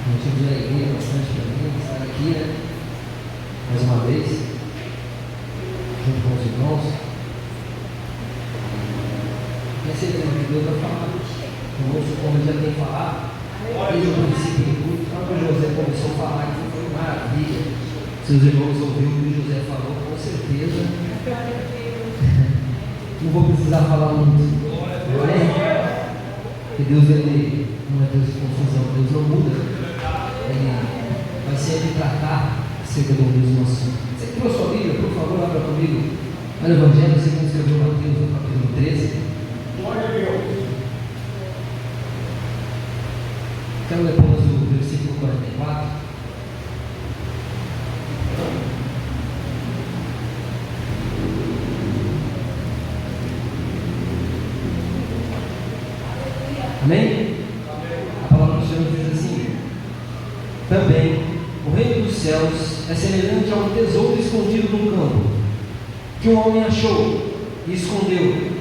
motivo de alegria bastante para mim estar aqui, né? Mais uma vez, junto com os irmãos. Recebendo que Deus vai falar conosco, como ele já tem falado, desde o princípio do culto. O próprio José começou a falar que foi maravilha. Seus irmãos ouviram o que José falou, com certeza. Não vou precisar falar muito. Porque Deus ele não é Deus de confusão, Deus não muda. Ele vai sempre tratar acerca do mesmo assunto. Você que trouxe a sua Bíblia, por favor, abra comigo no Evangelho, segundo escreveu Mateus, no capítulo 13. Glória a Deus. Quero depois do versículo 44. Amém? A palavra do Senhor diz assim: também o reino dos céus é semelhante a um tesouro escondido num campo, que um homem achou e escondeu,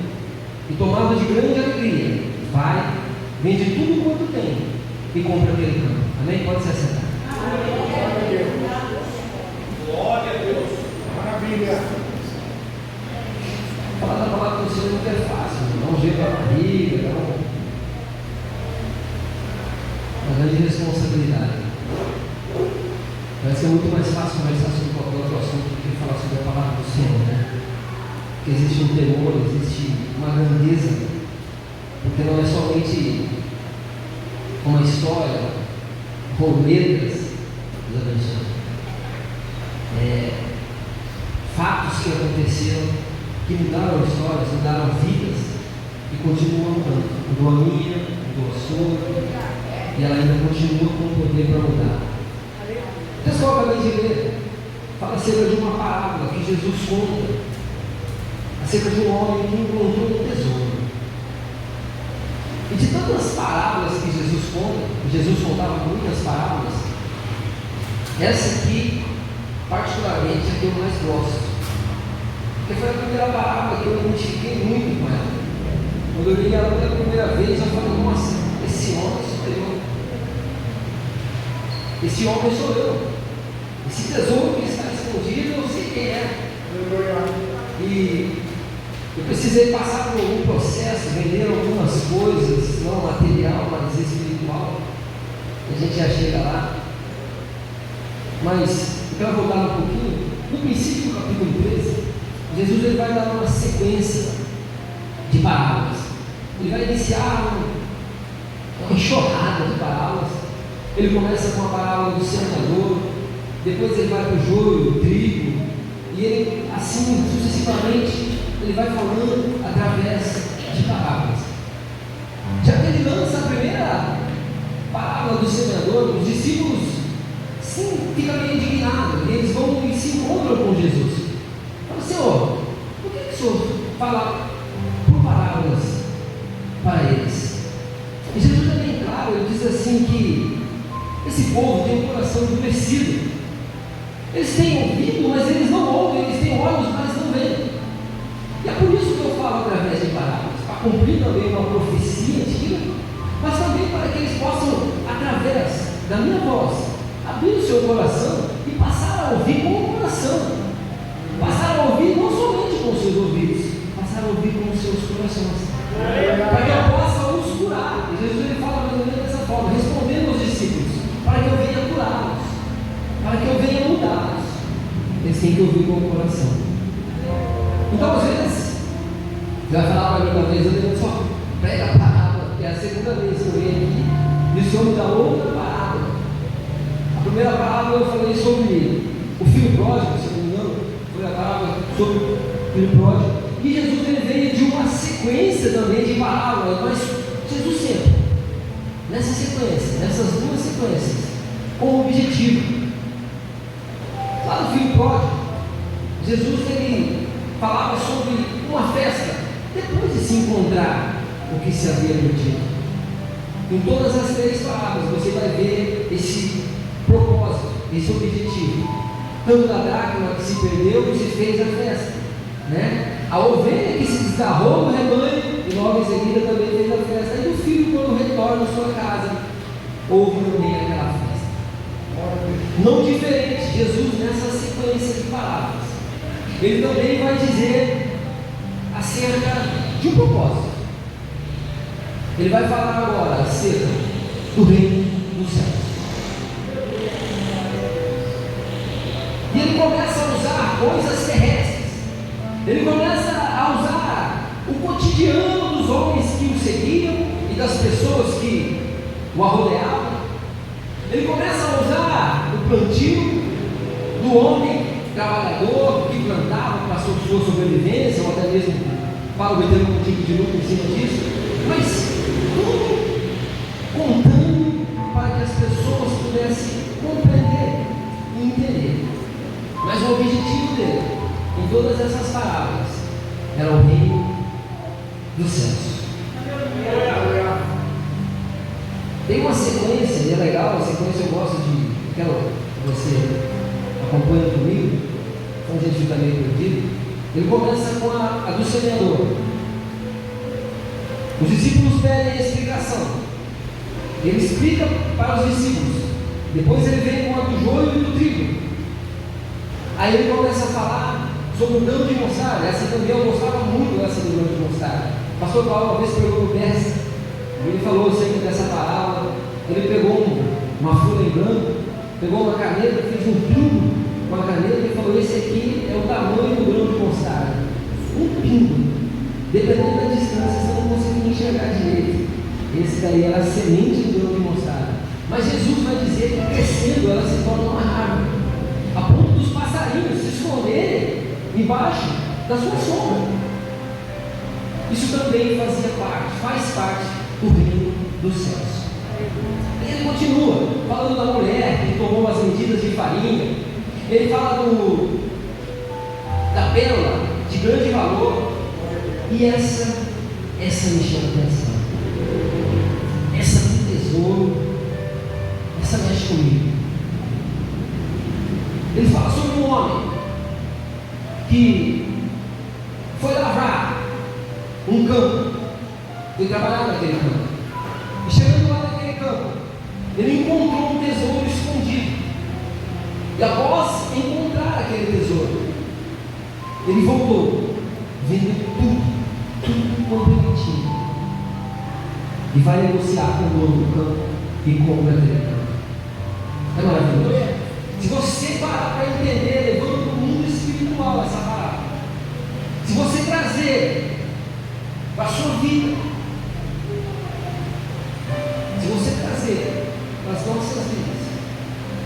e tomado de grande alegria, vai, vende tudo quanto tem e compra aquele campo. Amém? Pode se assentar. Glória a Deus. Glória a Deus. Maravilha. Falar da palavra do Senhor não é fácil, dá um jeito na barriga, dá uma grande responsabilidade. Vai ser muito mais fácil conversar sobre qualquer outro assunto do que falar sobre a palavra do Senhor, né? Porque existe um temor, existe uma grandeza, porque não é somente uma história com letras, Deus abençoe. Fatos que aconteceram, que mudaram histórias, mudaram vidas e continuam mudando. Mudou a minha, mudou a sua, e ela ainda continua com o poder para mudar. O texto que eu acabei de ler fala acerca de uma parábola que Jesus conta, acerca de um homem que encontrou um tesouro. E de tantas parábolas que Jesus conta, Jesus contava muitas parábolas, essa aqui, particularmente, é a que eu mais gosto. Porque foi a primeira parábola que eu identifiquei muito com ela. Quando eu li ela pela primeira vez, eu falei: nossa, esse homem sou eu. Esse homem sou eu. Esse tesouro que está escondido, eu sei quem é. E eu precisei passar por algum processo, vender algumas coisas, não material, mas espiritual. E a gente já chega lá. Mas, eu quero voltar um pouquinho. No princípio do capítulo 13, Jesus ele vai dar uma sequência de parábolas. Ele vai iniciar uma enxurrada de parábolas. Ele começa com a parábola do semeador, depois ele vai para o joio, o trigo, e ele, assim sucessivamente, ele vai falando através de parábolas. Já que ele lança a primeira parábola do semeador, os discípulos sim ficam meio indignados, e eles vão e se encontram com Jesus. Fala: Senhor, por que o Senhor fala por parábolas para eles? E Jesus é bem claro, ele diz assim que esse povo tem um coração endurecido. Eles têm ouvido, mas eles não ouvem. Eles têm olhos, mas não veem. E é por isso que eu falo através de parábolas, para cumprir também uma profecia antiga, mas também para que eles possam, através da minha voz, abrir o seu coração e passar a ouvir com o coração. Passar a ouvir não somente com os seus ouvidos, passar a ouvir com os seus corações. Para que eu possa os curar. E Jesus ele fala mais ou menos dessa forma, respondendo aos discípulos, para que eu venha curá-los, para que eu venha mudá-los. Eles têm que ouvir com o coração. Então, às vezes, você vai falar para mim uma vez: eu só prega a parábola, que é a segunda vez que eu venho aqui, e o Senhor me dá outra parábola. A primeira parábola eu falei sobre o filho pródigo, se não me engano, foi a parábola sobre o filho pródigo. E Jesus ele veio de uma sequência também de parábolas, mas Jesus sempre, nessa sequência, nessas duas sequências, com um objetivo. Lá no filho pródigo, Jesus ele falava sobre uma festa, depois de se encontrar o que se havia perdido. Em todas as três parábolas você vai ver esse propósito, esse objetivo. Tanto da dracma que se perdeu e se fez a festa, né? A ovelha que se desgarrou do rebanho e logo em seguida também fez a festa. E o filho, quando retorna à sua casa, houve também aquela festa. Não diferente, Jesus nessa sequência de palavras, ele também vai dizer acerca de um propósito. Ele vai falar agora acerca do reino dos céus. E ele começa a usar coisas terrestres. Ele começa a usar o cotidiano dos homens que o seguiam e das pessoas que o arrodeavam. Ele começa a usar o plantio do homem trabalhador que plantava para a sua sobrevivência, ou até mesmo para obter um tipo de lucro em cima disso, mas tudo contando para que as pessoas pudessem compreender e entender. Mas o objetivo dele, em todas essas palavras, era o reino dos céus. Tem uma sequência, e é legal, a sequência eu gosto de, quero que você acompanhe comigo, então a gente fica meio perdido. Ele começa com a do semeador. Os discípulos pedem a explicação. Ele explica para os discípulos. Depois ele vem com a do joio e do trigo. Aí ele começa a falar sobre o grão de mostarda. Essa também eu gostava muito, essa do grão de mostarda. O pastor Paulo uma vez pegou no pé. Ele falou acerca dessa parábola. Ele pegou uma folha em branco, pegou uma caneta, fez um pingo com a caneta e falou: esse aqui é o tamanho do grão de mostarda. Um pingo. Dependendo da distância, você não consegue enxergar direito. Esse daí era a semente do grão de mostarda. Mas Jesus vai dizer que crescendo ela se torna uma árvore, a ponto dos passarinhos se esconderem embaixo da sua sombra. Isso também faz parte do reino dos céus. E ele continua falando da mulher que tomou as medidas de farinha. Ele fala da pérola de grande valor. E essa me chama a atenção. Essa do tesouro, essa mexe comigo. Ele fala sobre um homem que foi lavrar um campo, foi trabalhar naquele campo. E chegando lá naquele campo, ele encontrou um tesouro escondido. E após encontrar aquele tesouro, ele voltou, vendo tudo bonitinho. E vai negociar com o dono do campo e compra aquele campo. É maravilhoso. Se você parar para entender, levando para o mundo espiritual essa palavra, se você trazer para a sua vida, se você trazer para as nossas vidas,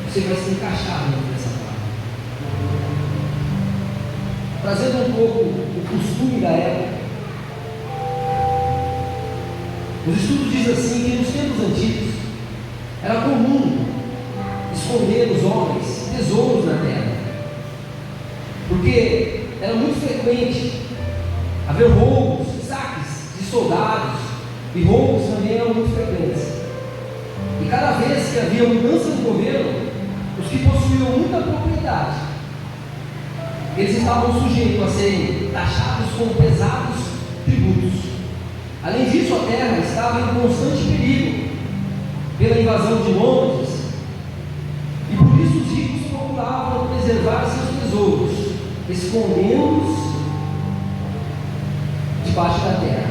você vai se encaixar dentro dessa palavra. Trazendo um pouco o costume da época, os estudos dizem assim que nos tempos antigos era comum esconder os homens tesouros na terra, porque era muito frequente haver roubos, saques de soldados, e roubos também eram muito frequentes. E cada vez que havia mudança no governo, os que possuíam muita propriedade, eles estavam sujeitos a serem taxados com pesados tributos. Além disso, a terra estava em constante perigo pela invasão de nômades, e por isso os ricos procuravam preservar seus tesouros, escondendo-os debaixo da terra.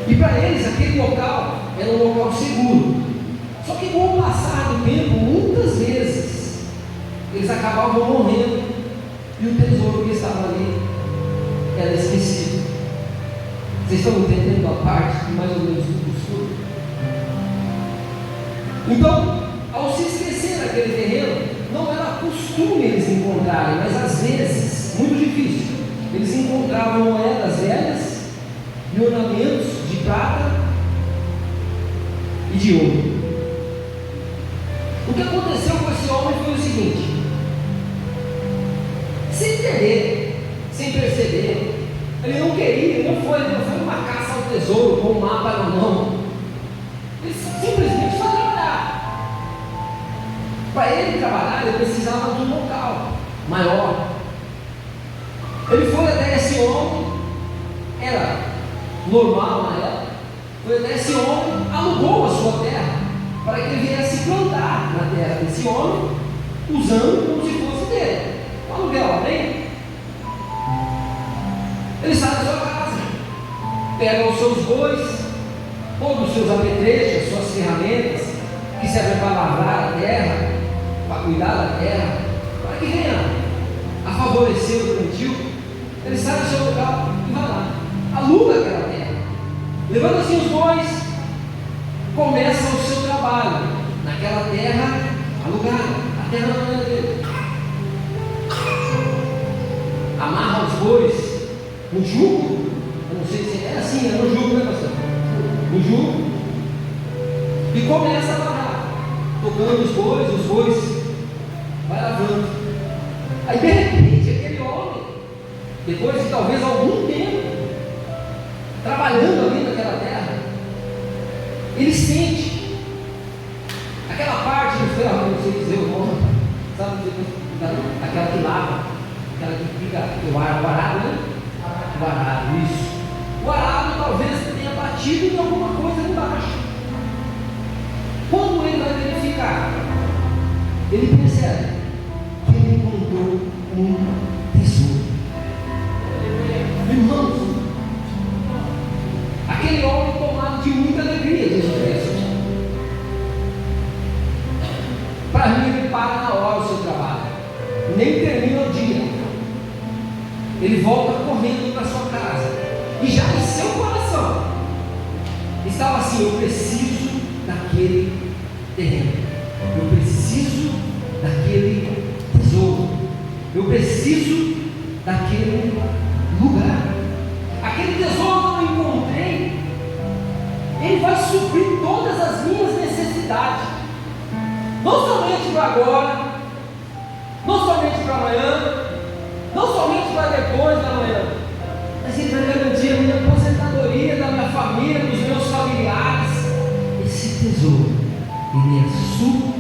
E para eles aquele local era um local seguro. Só que com o passar do tempo, muitas vezes eles acabavam morrendo e o tesouro que estava ali era esquecido. Vocês estão entendendo a parte de mais ou menos do costume? Então, ao se esquecer daquele terreno, não era costume eles encontrarem, mas às vezes, muito difícil, eles encontravam moedas velhas e ornamentos de prata e de ouro. O que aconteceu com esse homem foi o seguinte: sem entender, sem perceber, ele não queria, ele não foi uma caça ao tesouro com um mapa na mão. Ele simplesmente foi trabalhar. Para ele trabalhar, ele precisava de um local maior. Ele foi até esse homem, era normal na época, foi até esse homem, alugou a sua terra para que ele viesse plantar na terra terra desse homem, usando como se fosse dele. O aluguel, amém? Ele sai da sua casa, pega os seus bois, todos os seus apetrechos, suas ferramentas, que servem para lavrar a terra, para cuidar da terra, para que venha a favorecer o plantio. Ele sai do seu lugar e vai lá, aluga aquela terra, levando assim os bois, começa o seu trabalho naquela terra alugada. A terra não é dele. Amarra os bois no jugo. Eu não sei se é assim, é no jugo, né, pastor? No jugo. E começa a lavar, tocando os bois vai lavando. Aí de repente aquele homem, depois de talvez algum tempo trabalhando ali naquela terra, ele sente aquela parte do ferro, não sei dizer o nome, sabe? Aquela que lava, aquela que fica, o arado, né? O arado, isso. O arado talvez tenha batido em alguma coisa ali embaixo. Quando ele vai verificar, ele percebe que ele encontrou um tesouro. Irmãos, aquele homem tomado de muita alegria, diz o texto. Para mim, ele para na hora o seu trabalho, nem termina o dia. Ele volta correndo para sua casa, e já em seu coração estava assim: eu preciso daquele terreno, eu preciso daquele tesouro, eu preciso daquele lugar. Aquele tesouro que eu encontrei, ele vai suprir todas as minhas necessidades, não somente para agora, não somente para amanhã, não somente para depois da manhã, mas ele vai garantir a minha aposentadoria, da minha família, dos meus familiares. Esse tesouro, ele é suficiente.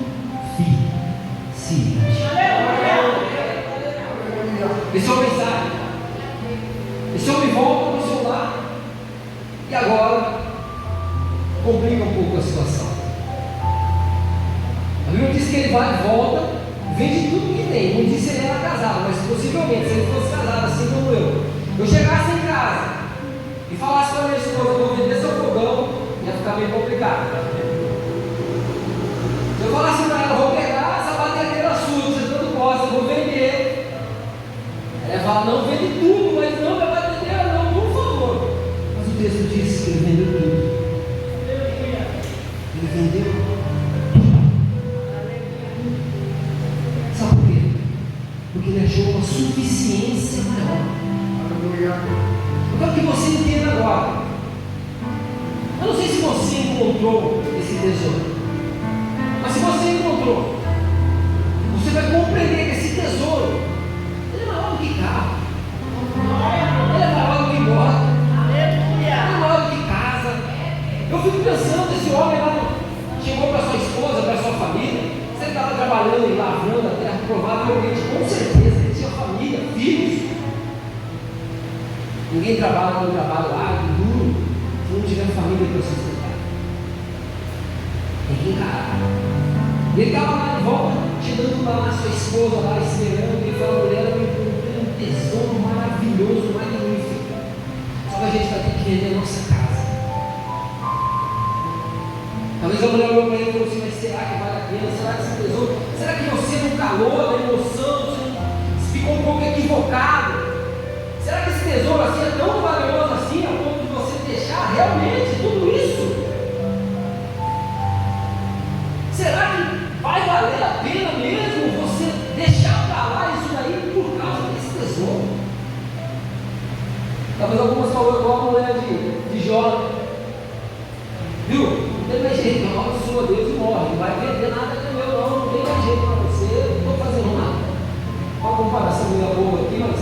Esse é o mensagem. Esse homem volta para o seu lar e agora complica um pouco a situação. A Bíblia diz que ele vai e volta, vende tudo que tem. Não disse se ele era casado, mas possivelmente, se ele fosse casado assim como eu chegasse em casa e falasse para a minha esposa que eu vou vender seu fogão, ia ficar meio complicado. Se eu falasse para ela, vou pegar essa batedeira sua, você tanto gosta, eu vou vender. Ela fala, não, vende tudo, mas não minha batedeira não, por favor. Mas o texto diz que ele vendeu tudo. Ele vendeu tudo. Sabe por quê? Porque ele achou uma suficiência maior. Eu quero que você entenda agora. Eu não sei se você encontrou esse tesouro, mas se você encontrou, você vai compreender que esse tesouro, ele é maior do que carro, ele é maior do que moto, ele é maior do que casa. Eu fico pensando, esse homem lá chegou para sua esposa, para sua família, você estava trabalhando e lavrando a terra, provavelmente, com certeza, ele tinha família, filhos. Ninguém trabalha no trabalho árduo, duro, se não tiver família para sustentar. Tem que encarar. Ele estava lá de volta, chegando lá, sua esposa lá esperando, e falou: mulher, eu encontrei um tesouro maravilhoso, magnífico. Só que a gente vai ter que vender a nossa casa. Talvez a mulher olhou para ele e falou assim: mas será que vale a pena? Será que esse tesouro? Será que você no calor, na emoção, você ficou um pouco equivocado? Será que esse tesouro assim é tão valioso assim, a ponto de você deixar realmente tudo isso? Será que vai valer a pena mesmo você deixar para lá isso daí por causa desse tesouro? Talvez algumas falou igual a mulher de Jó. Viu? Não tem mais jeito, não amaldiçoa Deus e morre. Não vai vender nada que é meu, não tem mais jeito para você, não estou fazendo nada. Olha a comparação meio boa aqui, mas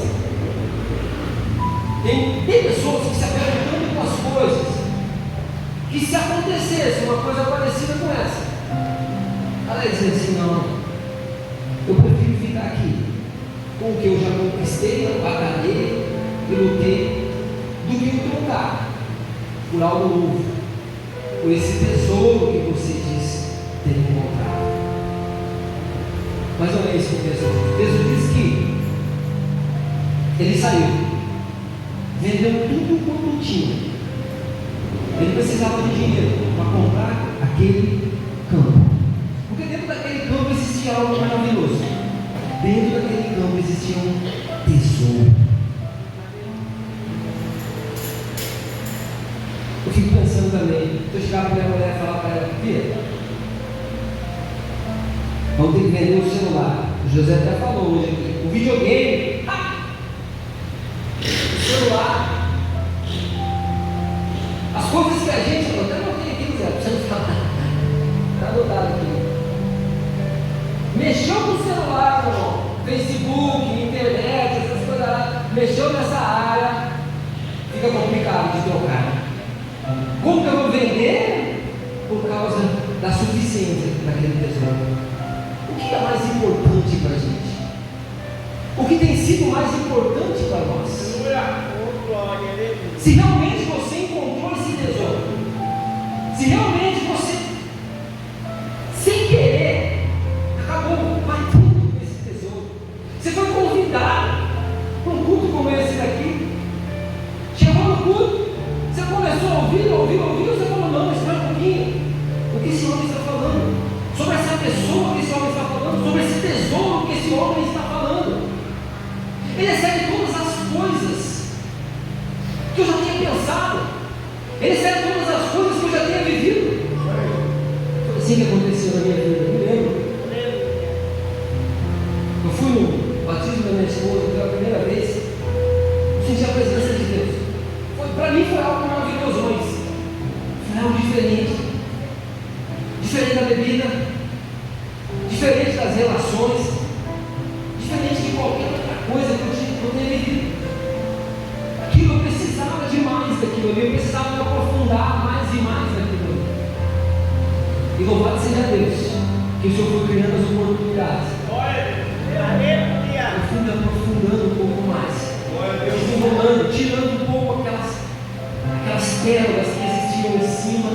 tem pessoas que se apegam tanto com as coisas, que se acontecesse uma coisa parecida com essa, ela ia dizer assim: não, eu prefiro ficar aqui com o que eu já conquistei, batalhei e lutei, do que trocar por algo novo, por esse tesouro que você diz ter encontrado. Mas olha isso que o texto diz que ele saiu, vendeu tudo quanto tinha. Ele precisava de dinheiro para comprar aquele campo. Porque dentro daquele campo existia algo maravilhoso. Dentro daquele campo existia um tesouro. Eu fico pensando também, se eu chegar para minha mulher e falar para ela, filha, vamos ter que vender o celular. O José até falou hoje aqui, o videogame, o celular, as coisas que a gente, eu até anotei aqui, Zé, para você não falar, está anotado aqui. Mexeu com o celular, irmão, Facebook, internet, essas coisas lá, mexeu nessa área, fica complicado de trocar. Como que eu vou vender? Por causa da suficiência daquele tesouro. O que é mais importante para a gente? O que tem sido mais importante para nós? Se realmente você encontrou esse tesouro, se realmente você, sem querer, acabou batendo nesse tesouro, você foi convidado para um culto como esse daqui, chegou no culto, você começou a ouvir, você falou, não, espera um pouquinho, o que esse homem está falando? Sobre essa pessoa que esse homem está falando, sobre esse tesouro que esse homem está falando. Ele recebe todas as coisas que eu já tinha pensado, ele recebe todas as coisas que eu já tinha vivido. Foi assim que aconteceu na minha vida, eu me lembro. Eu fui no batismo da minha esposa pela primeira vez, eu senti a presença de Deus. Para mim foi algo maravilhoso, mas foi algo diferente. Diferente da bebida, diferente das relações, diferente de qualquer outra coisa que eu tenha vivido. Aquilo eu precisava demais daquilo ali, eu precisava me aprofundar mais e mais naquilo ali. E louvado seja Deus, que o Senhor foi criando as oportunidades. Eu fui me aprofundando um pouco mais, desenrolando, tirando um pouco aquelas pérolas que existiam em cima.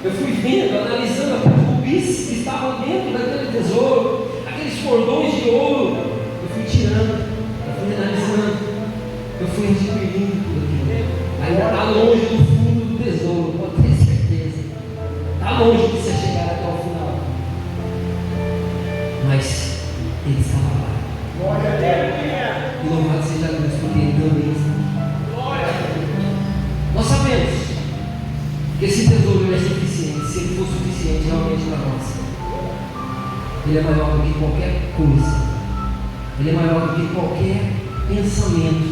Eu fui vendo, analisando aqueles rubis que estavam dentro daquele tesouro, aqueles cordões de ouro. Eu fui tirando, eu fui analisando, eu fui adquirindo tudo aquilo. Ainda está longe do fundo do tesouro, pode ter certeza. Está longe de você chegar até o final. Mas ele estava lá. Glória a Deus. E louvado seja Deus, porque ele também está. Glória a Deus. Nós sabemos que esse tesouro é suficiente, se ele for suficiente realmente para nós. Ele é maior do que qualquer coisa, ele é maior do que qualquer pensamento.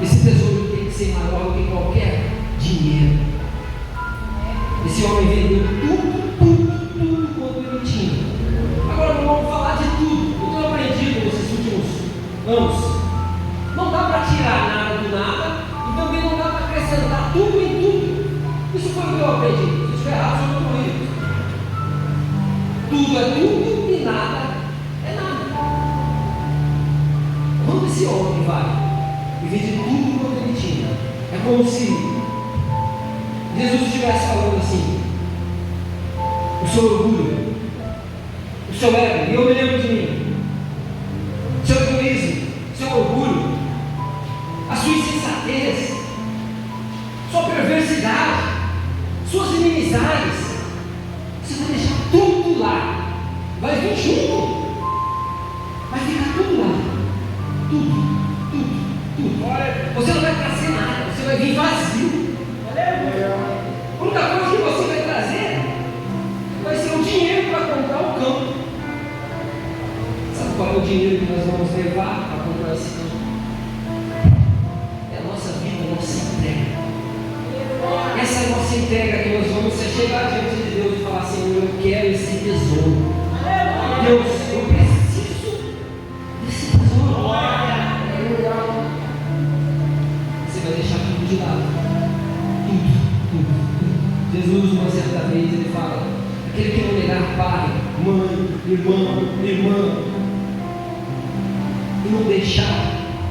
Esse tesouro tem que ser maior do que qualquer dinheiro. Esse homem vendeu tudo quanto ele tinha. Agora não vamos falar de tudo. Eu tenho aprendido nesses últimos anos, não dá para tirar nada do nada e também não dá para acrescentar tudo em tudo. Isso foi o que eu aprendi. Se estiver errado, eu estou corrido. Tudo é tudo e nada é nada. Quando esse homem vai e vende tudo quanto ele tinha, é como se Jesus estivesse falando assim: o seu orgulho, o seu ego, e eu me lembro de mim, seu egoísmo, seu orgulho, a sua insensatez, sua perversidade, suas inimizades, você vai deixar tudo lá, vai vir junto, vai ficar tudo lá, tudo. Você não vai trazer nada, você vai vir vazio. A única coisa que você vai trazer vai ser o dinheiro para comprar o campo. Sabe qual é o dinheiro que nós vamos levar para comprar esse campo? É a nossa vida, a nossa entrega. Essa é a nossa entrega que nós vamos chegar diante de Deus e falar: Senhor, eu quero esse tesouro. Deus, eu preciso desse tesouro. Você vai deixar tudo de lado. Tudo. Jesus, uma certa vez, ele fala: aquele que não negar pai, mãe, irmã, e não deixar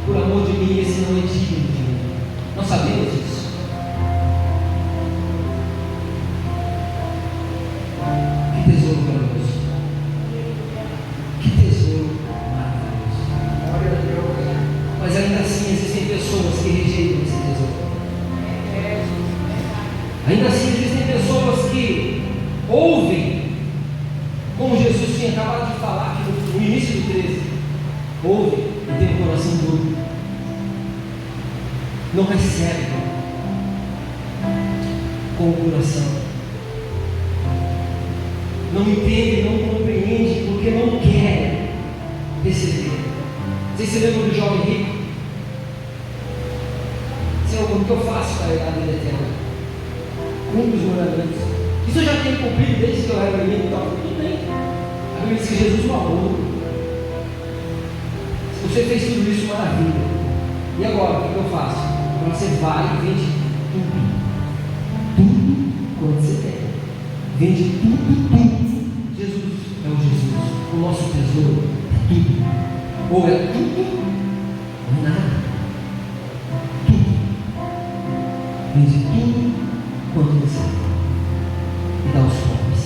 por amor de mim, esse não é digno de mim. Nós sabemos disso. Que tesouro maravilhoso. ouvem, como Jesus tinha acabado de falar aqui no início do 13, ouvem e tem o coração duro, não recebem com o coração, não entendem, não compreendem, porque não querem receber. Vocês se lembram do jovem rico? Senhor, como que eu faço para ir à vida eterna? Cumpre os mandamentos. Isso eu já tenho cumprido desde que eu era menino, então tudo bem. A Bíblia diz que Jesus o amou. Se você fez tudo isso, maravilha. E agora, o que eu faço? Agora você vai e vende tudo. Tudo quanto você tem. Vende tudo. Jesus é o Jesus. O nosso tesouro é tudo. Ou é tudo, ou nada. Tudo. Vende tudo quanto você tem. E dá os pobres.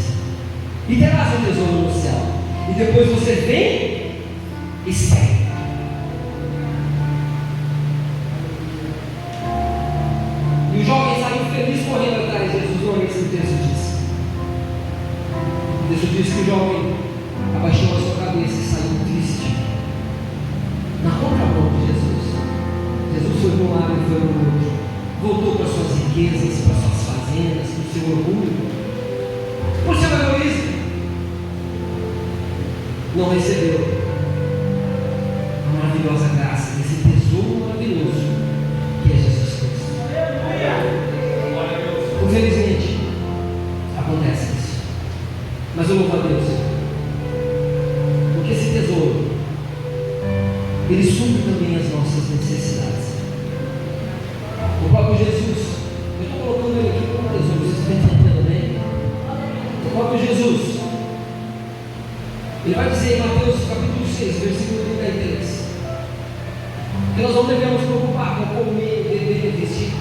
E terás um tesouro no céu. E depois você vem e segue. E o jovem saiu feliz correndo atrás de Jesus. Olha esse texto diz. O texto diz que o jovem abaixou a sua cabeça e saiu triste. Na contramão de Jesus. Jesus foi para um lado e foi para o outro. Voltou para suas riquezas, para suas fazendas, para o seu orgulho, para o seu egoísmo. Não recebeu a maravilhosa graça desse tesouro maravilhoso que é Jesus Cristo. Infelizmente, acontece isso. Mas eu louvo a Deus, porque esse tesouro ele supre também as nossas necessidades. O próprio Jesus, eu estou colocando ele aqui como tesouro, vocês estão entendendo bem? O próprio Jesus, ele vai dizer em Mateus capítulo 6, versículo 33, que nós não devemos preocupar com comer, beber, vestir.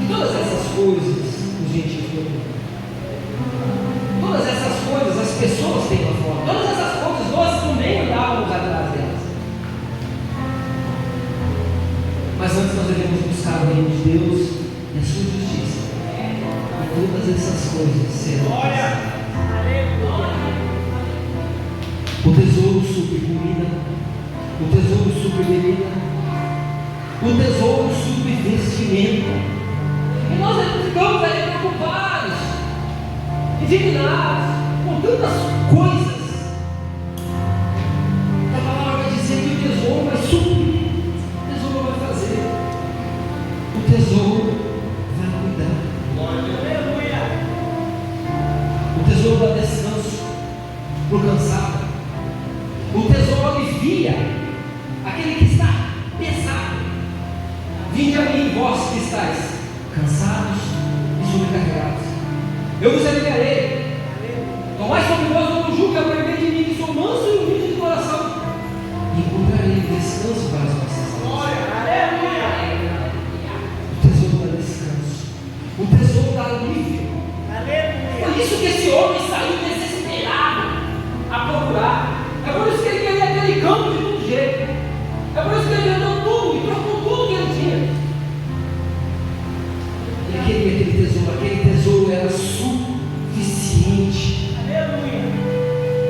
E todas essas coisas os gentios preocupam. Todas essas coisas as pessoas têm lá fora. Todas essas coisas nós também andávamos atrás delas. Mas antes nós devemos buscar o reino de Deus e a sua justiça. E todas essas coisas serão acrescentadas. O tesouro supre comida. O tesouro supre bebida. O tesouro supre vestimenta. E nós ficamos aí preocupados, indignados com tantas coisas. A palavra vai dizer que o tesouro vai suprir. O tesouro vai cuidar. O tesouro dá descanso para o cansado. O tesouro alivia aquele que está pesado. Vinde a mim, vós que estáis cansados e sobrecarregados. Eu vos aliviarei. Tomai sobre vós o meu jugo e aprendei de mim, que sou manso e humilde de coração. E encontrarei descanso para as vossas almas. O tesouro da alívio. Por isso que esse homem saiu desesperado a procurar. É por isso que ele queria aquele campo de todo jeito. É por isso que ele vendeu tudo e trocou tudo que ele tinha. Ele queria aquele tesouro era suficiente.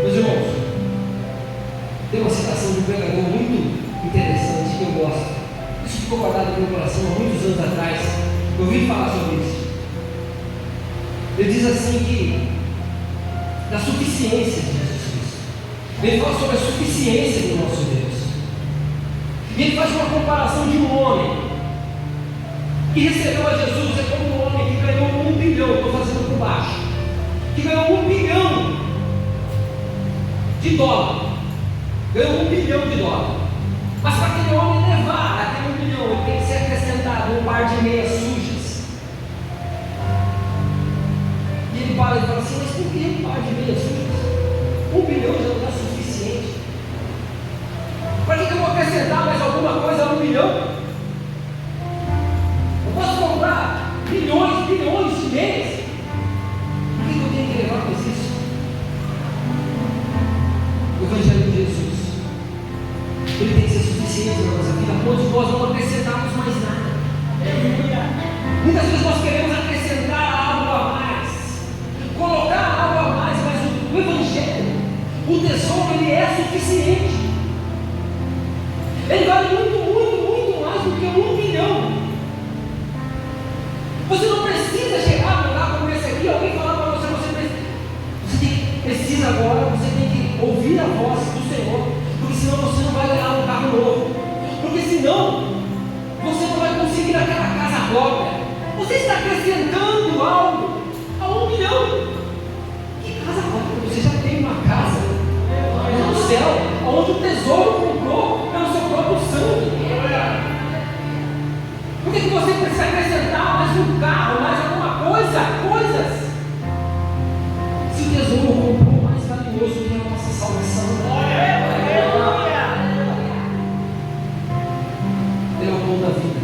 Meus irmãos, tem uma citação de um pregador muito interessante que eu gosto. Isso ficou guardado no meu coração há muitos anos atrás. Eu ouvi falar sobre isso. Ele diz assim que da suficiência de Jesus Cristo. Ele fala sobre a suficiência do nosso Deus. E ele faz uma comparação de um homem que recebeu a Jesus, é como um homem que ganhou 1 bilhão, estou fazendo por baixo, que ganhou 1 bilhão de dólar. Ganhou 1 bilhão de dólar. Mas para aquele homem levar aquele 1 bilhão, ele tem que ser acrescentado um par de meias sujas. E ele para e fala assim, mas por que um par de meias sujas? 1 bilhão já não é suficiente. Para que eu vou acrescentar mais alguma coisa a 1 bilhão? Eu posso comprar bilhões de meias. Por que eu tenho que levar mais isso? O Evangelho de Jesus, ele tem que ser suficiente na nossa vida, a ponto de nós não acrescentarmos mais nada. Muitas vezes nós queremos acrescentar algo a mais. O tesouro, ele é suficiente. Ele vale muito mais do que 1 milhão. Você não precisa chegar num lugar como esse aqui, alguém falar para você, precisa agora, você tem que ouvir a voz do Senhor, porque senão você não vai ganhar um carro novo, porque senão você não vai conseguir aquela casa própria. Você está acrescentando algo a 1 milhão. Que casa própria? Você já tem uma casa no céu, onde o tesouro comprou pelo seu próprio sangue. Por que você precisa acrescentar mais um carro, mais alguma coisas? Se o tesouro comprou mais valioso que a nossa salvação. Ele é o pão da vida.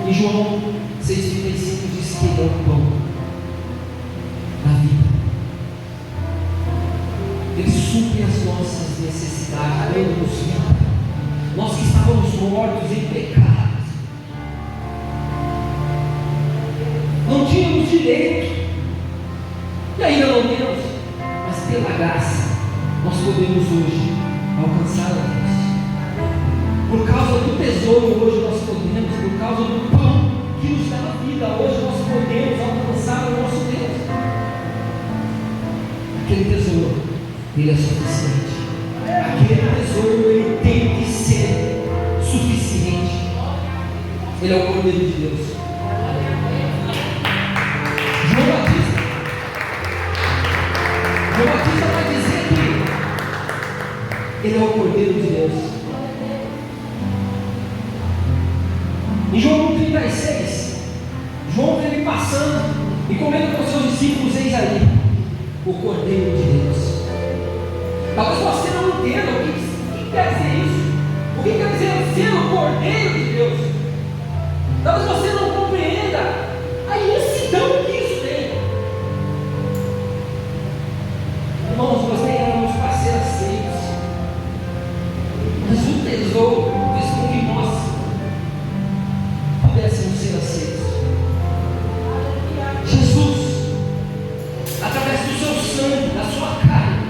E João 6,35 diz que ele é o pão da vida. Ele supre as nossas necessidades, dando-nos vida. Nós que estávamos mortos em pecados, não tínhamos direito, e ainda não temos, mas pela graça, nós podemos hoje alcançar a Deus. Por causa do tesouro, hoje nós podemos, por causa do pão que nos dá a vida, hoje nós podemos alcançar o nosso Deus. Aquele tesouro, ele é suficiente. Aquele tesouro, ele tem que ser suficiente. Ele é o Cordeiro de Deus. João Batista vai dizer que ele é o Cordeiro de Deus. Em João 36, João vem passando e comenta com seus discípulos: eis aí o Cordeiro de Deus. Talvez você não entenda o que quer dizer isso. O que quer dizer ser o Cordeiro de Deus? Talvez você não compreenda a imensidão que isso tem. Irmãos, nós nem éramos para ser aceitos, mas o tesouro fez com que nós pudéssemos ser aceitos. Jesus, através do seu sangue, da sua carne,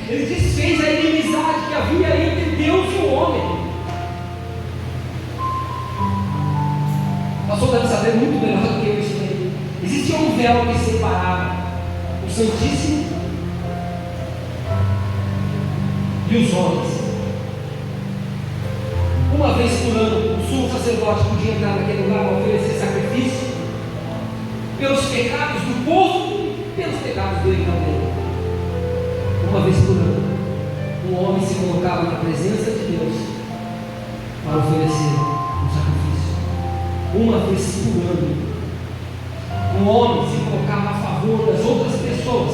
ele desfez a inimizade que havia entre Deus e o homem. O pastor deve saber muito melhor do que eu isso aí. Existia um véu que separava o Santíssimo e os homens. Uma vez por ano, o sumo sacerdote podia entrar naquele lugar para oferecer sacrifício pelos pecados do povo e pelos pecados dele também. Uma vez por ano, um homem se colocava na presença de Deus para oferecer um sacrifício. Uma vez por ano, um homem se colocava a favor das outras pessoas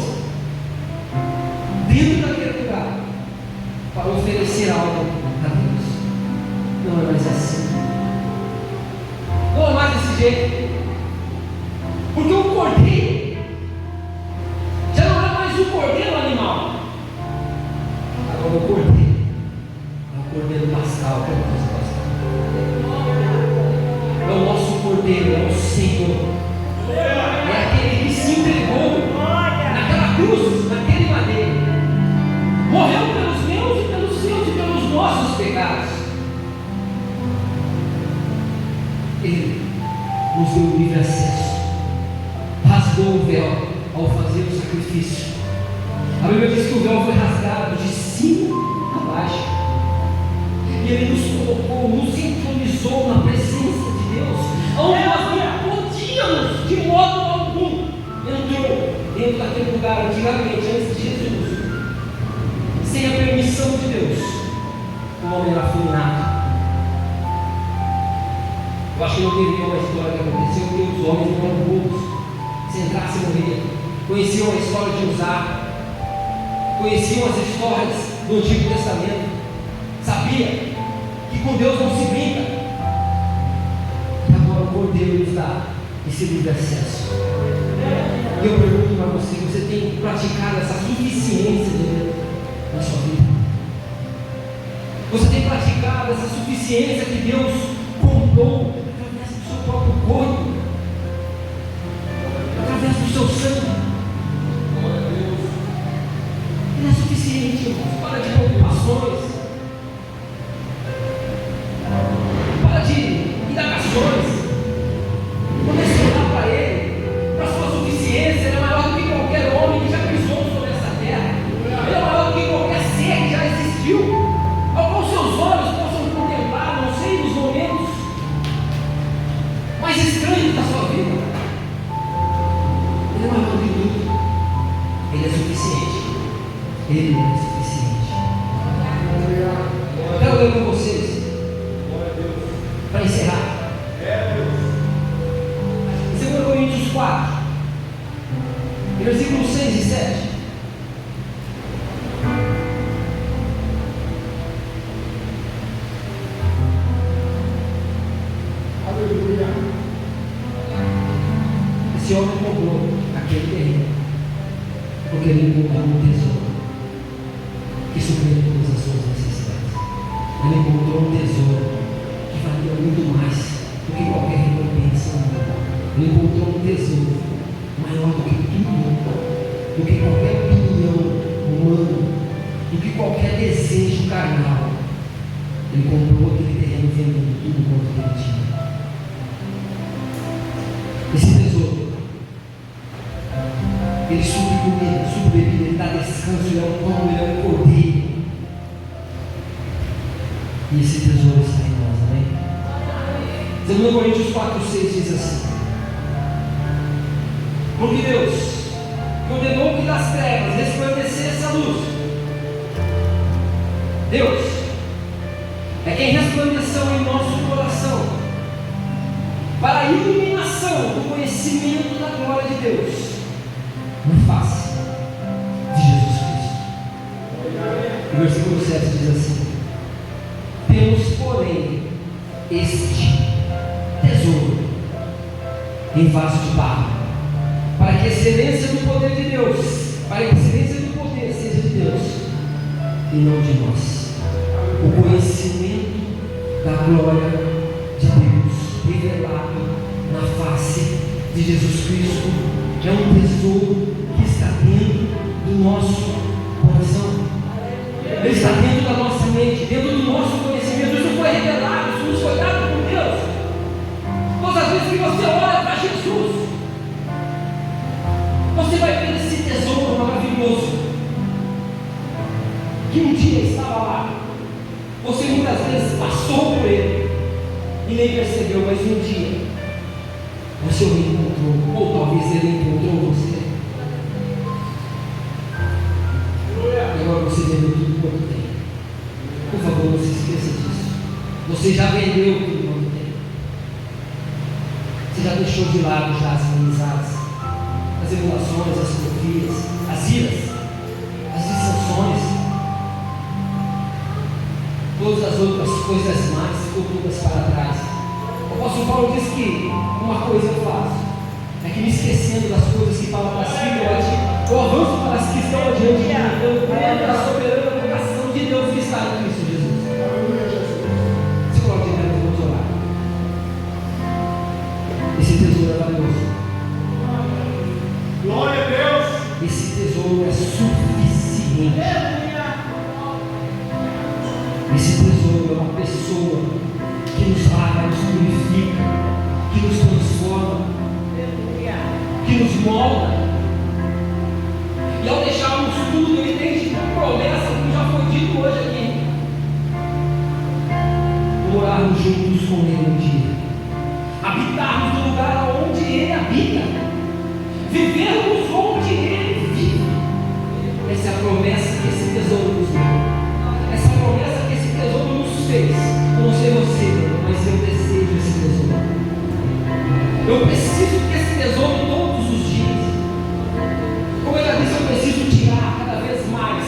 dentro daquele lugar para oferecer algo a Deus. Não é mais assim. Não é mais desse jeito. Porque o cordeiro já não é mais o cordeiro animal. Agora o cordeiro é o cordeiro pascal, que é o nosso pascal. É o nosso cordeiro, é o Senhor. É aquele que se entregou naquela cruz, naquele madeiro. Morreu pelos meus e pelos seus e pelos nossos pecados. Ele nos deu livre acesso, rasgou o véu ao fazer o sacrifício. A Bíblia diz que o véu foi rasgado de cima a baixo, e ele nos colocou, nos entronizou na presença de Deus, onde nós não podíamos de modo algum entrar dentro daquele lugar antigamente, antes de Jesus, sem a permissão de Deus. O homem era fulminado. Eu acho que não teria uma história que aconteceu, porque os homens não eram bobos. Se entrasse, morrer. Conheciam a história de Uzá, conheciam as histórias do Antigo Testamento, sabia que com Deus não se brinca. E agora o Cordeiro nos dá esse livre acesso. E eu pergunto para você: você tem praticado essa suficiência de Deus na sua vida? Você tem praticado essa suficiência que Deus comprou através do seu próprio corpo, através do seu sangue? para de preocupações, para de indagações. Comece a olhar para Ele, para a sua suficiência. Ele é maior do que qualquer homem que já pisou sobre essa terra. Ele é maior do que qualquer ser que já existiu, ao qual seus olhos possam contemplar, não sei, nos momentos mais estranhos da sua vida. Ele é maior do que tudo. Ele é suficiente. Ele é suficiente. Eu quero ler com vocês, para encerrar, em 2 Coríntios 4, versículos 6 e 7. Aleluia. Esse homem comprou aquele terreno, porque ele encontrou um tesouro que supria todas as suas necessidades. Ele encontrou um tesouro que valia muito mais do que qualquer recompensa humana. Ele encontrou um tesouro maior do que tudo, do que qualquer opinião humana, do que qualquer desejo carnal. Ele comprou aquele terreno vendendo tudo quanto ele tinha. Esse tesouro, ele supre comida, supre bebida, ele dá descanso, ele é um pão, ele é um cordeiro. E esse tesouro está em nós, amém? 2 Coríntios 4, 6 diz assim: porque Deus ordenou que das trevas resplandecesse a luz. Deus é quem resplandeceu em nosso coração para a iluminação do conhecimento da glória de Deus na face de Jesus Cristo. O versículo 7 diz assim: temos, porém, este tesouro em vaso de barro, para que a excelência do poder de Deus, para que a excelência do poder seja de Deus e não de nós. O conhecimento da glória de Deus revelado na face de Jesus Cristo é um tesouro que está dentro do nosso coração. Ele está dentro da nossa mente, dentro do nosso conhecimento. Isso foi revelado, isso nos foi dado por Deus. Todas as vezes que você olha para Jesus, você vai ver esse tesouro maravilhoso que um dia estava lá. Você muitas vezes passou por ele e nem percebeu, mas um dia você o encontrou, ou talvez ele encontrou você. E agora você vendeu tudo quanto tem. Por favor, não se esqueça disso. Você já vendeu tudo quanto tem. Você já deixou de lado já as amizades, as emulações, as fofias, as iras, as dissensões, todas as outras coisas mais ficou todas para trás. O apóstolo Paulo diz que uma coisa eu faço, é que me esquecendo das coisas que falam para si, eu avanço para as que estão adiante de mim. Eu creio na soberana vocação de Deus que está em Cristo Jesus. Se coloque de pé, vamos orar. Esse tesouro é valioso. Glória a Deus. Esse tesouro é suficiente. Esse tesouro é uma pessoa que nos lava, nos purifica, que nos transforma, que nos molda. E ao deixarmos tudo, ele tem tipo uma promessa, como já foi dito hoje aqui: morarmos juntos com ele um dia, habitarmos no lugar onde ele habita, vivermos onde ele vive. Essa é a promessa que esse tesouro nos deu. Essa promessa que esse tesouro nos fez. Eu não sei você, mas eu desejo esse tesouro. Eu preciso desse tesouro todos os dias. Como eu já disse, eu preciso tirar cada vez mais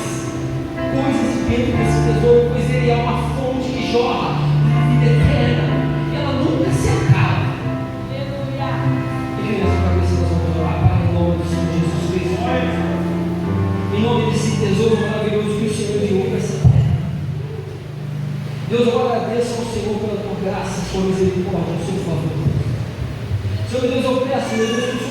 coisas de dentro desse tesouro, pois ele é uma fonte que jorra para a vida eterna. E ela nunca se acaba. Inclina sua cabeça, nós vamos orar. Pai, em nome do Senhor Jesus Cristo. Em nome desse tesouro maravilhoso que o Senhor enviou para essa terra. Deus, eu agradeço ao Senhor pela tua graça, sua misericórdia, o seu favor. Senhor Deus, eu peço, meu Deus, que o